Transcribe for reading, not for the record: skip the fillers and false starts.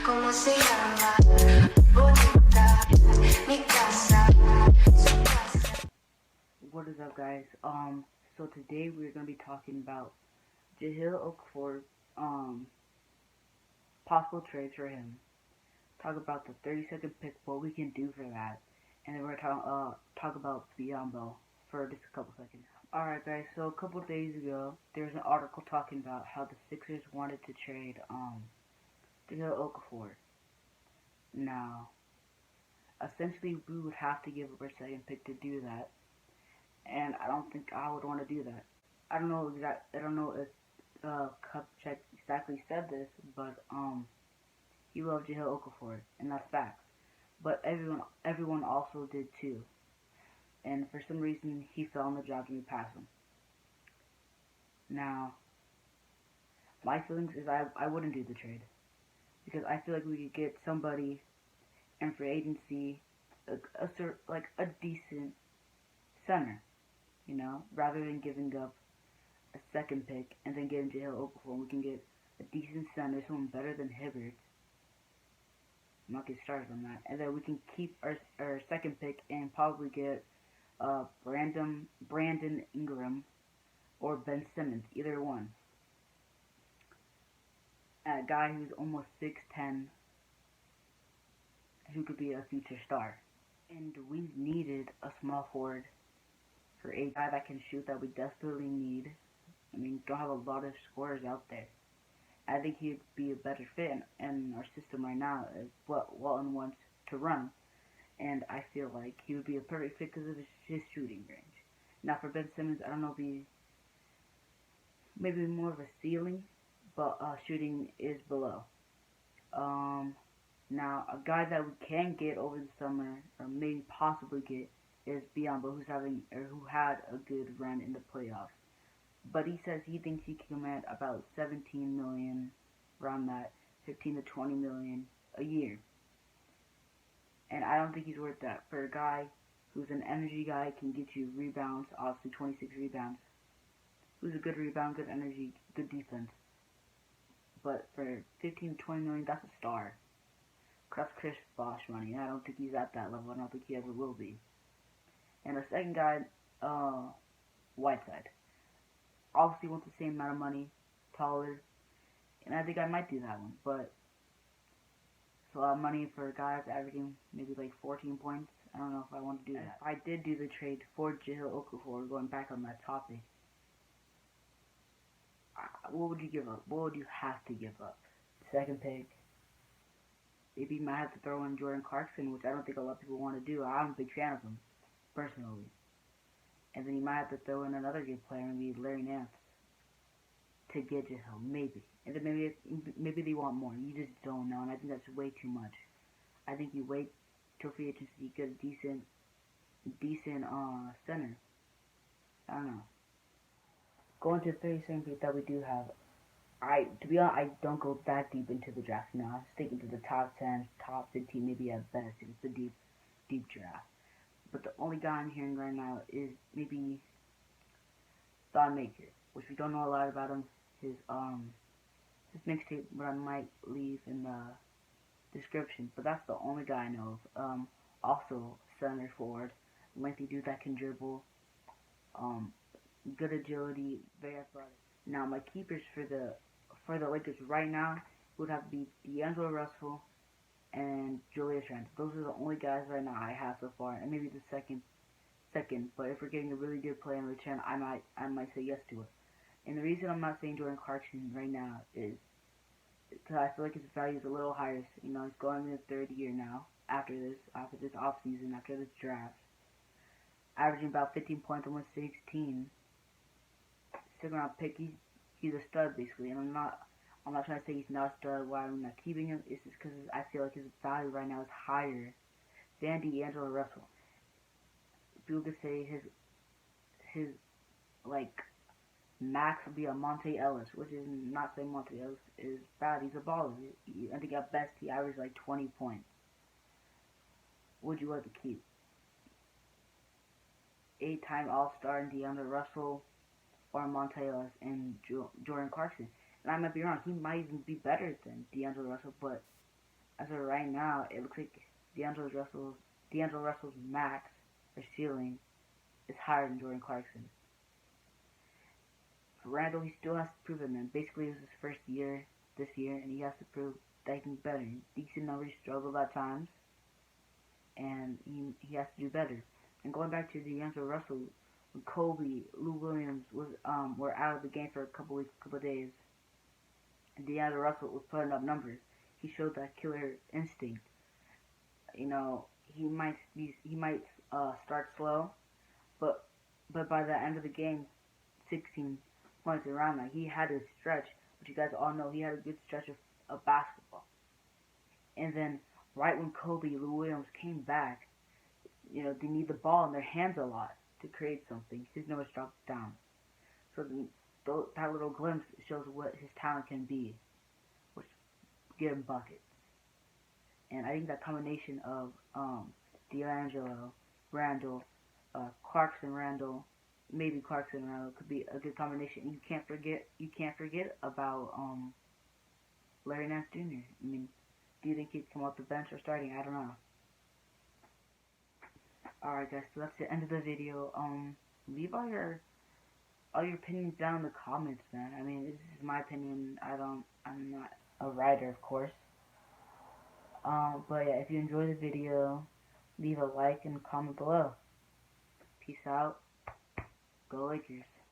¿Cómo se llama? Bonita, mi casa, su casa. What is up, guys? So today we're gonna be talking about Jahlil Okafor, possible trades for him. Talk about the 32nd pick, what we can do for that, and then we're gonna talk about Biyombo for just a couple seconds. Alright, guys. So a couple days ago, there was an article talking about how the Sixers wanted to trade Jahlil Okafor. Now, essentially, we would have to give up our second pick to do that. And I don't think I would want to do that. I don't know if Kupchak exactly said this, but he loved Jahlil Okafor, and that's facts. But everyone also did too. And for some reason, he fell on the job and we passed him. Now, my feelings is I wouldn't do the trade because I feel like we could get somebody in free agency, a decent center. Rather than giving up a second pick and then getting Jahlil Okafor, we can get a decent center, someone better than Hibbert. I'm not getting started on that. And then we can keep our second pick and probably get Brandon Ingram or Ben Simmons, either one. A guy who's almost 6'10", who could be a future star. And we needed a small forward for a guy that can shoot that we desperately need. I mean, don't have a lot of scorers out there. I think he'd be a better fit in our system right now, as what Walton wants to run. And I feel like he would be a perfect fit because of his shooting range. Now for Ben Simmons, I don't know if he maybe more of a ceiling, but shooting is below. Now a guy that we can get over the summer, or maybe possibly get, is Biyombo, who had a good run in the playoffs. But he says he thinks he can command about 17 million, around that, 15 to 20 million a year. And I don't think he's worth that for a guy who's an energy guy, can get you rebounds, obviously 26 rebounds. Who's a good rebound, good energy, good defense. But for 15 to 20 million, that's a star. That's Chris Bosh money, and I don't think he's at that level. I don't think he ever will be. And the second guy, Whiteside. Obviously wants the same amount of money, taller, and I think I might do that one. But it's a lot of money for a guy that's averaging maybe like 14 points. I don't know if I want to do that. If I did do the trade for Jahlil Okafor, going back on that topic, what would you give up? What would you have to give up? Second pick. Maybe you might have to throw in Jordan Clarkson, which I don't think a lot of people want to do. I'm a big fan of him, personally. And then you might have to throw in another good player, maybe Larry Nance, to get Jahlil, maybe. And then maybe they want more. You just don't know, and I think that's way too much. I think you wait till free agency, you get a decent center. I don't know. Going to the 37th pick that we do have, to be honest, I don't go that deep into the draft now. I'm sticking to the top 10, top 15, maybe at best. It's a deep draft. But the only guy I'm hearing right now is maybe Thon Maker, which we don't know a lot about him. His mixtape, but I might leave in the description. But that's the only guy I know of. Also, center forward, lengthy dude that can dribble, good agility, very athletic. Now my keepers for the Lakers right now would have to be D'Angelo Russell and Julius Randle. Those are the only guys right now I have so far, and maybe the second. But if we're getting a really good player in return, I might say yes to it. And the reason I'm not saying Jordan Clarkson right now is because I feel like his value is a little higher. He's going in his third year now after this off season, after this draft, averaging about 15 points, almost 16. Second round pick, he's a stud basically, and I'm not trying to say he's not a stud. Why I'm not keeping him? It's just because I feel like his value right now is higher than D'Angelo Russell. People could say his like max would be a Monte Ellis, which is not saying Monte Ellis is bad. He's a baller. I think at best he averaged like 20 points. Would you like to keep 8-time All-Star D'Angelo Russell or Monte Ellis and Jordan Clarkson? And I might be wrong. He might even be better than D'Angelo Russell, but as of right now, it looks like D'Angelo Russell's max or ceiling is higher than Jordan Clarkson. For Randall, he still has to prove it, man. Basically, it was his first year this year, and he has to prove that he can be better. Decent numbers, struggled at times, and he has to do better. And going back to D'Angelo Russell, when Kobe, Lou Williams were out of the game for a couple weeks, couple days, and D'Angelo Russell was putting up numbers. He showed that killer instinct. You know, he might start slow, but by the end of the game, 16 points around that, he had a stretch, which you guys all know he had a good stretch of basketball. And then right when Kobe, Lou Williams came back, you know, they need the ball in their hands a lot to create something. His numbers dropped down. So that little glimpse shows what his talent can be, which give him buckets. And I think that combination of D'Angelo, Randall, Clarkson, Randall, maybe Clarkson, Randall could be a good combination. You can't forget about Larry Nance Jr. I mean, do you think he'd come off the bench or starting? I don't know. Alright guys, so that's the end of the video. Leave all your opinions down in the comments, man. I mean, this is my opinion. I'm not a writer, of course. But yeah, if you enjoyed the video, leave a like and comment below. Peace out. Go Lakers.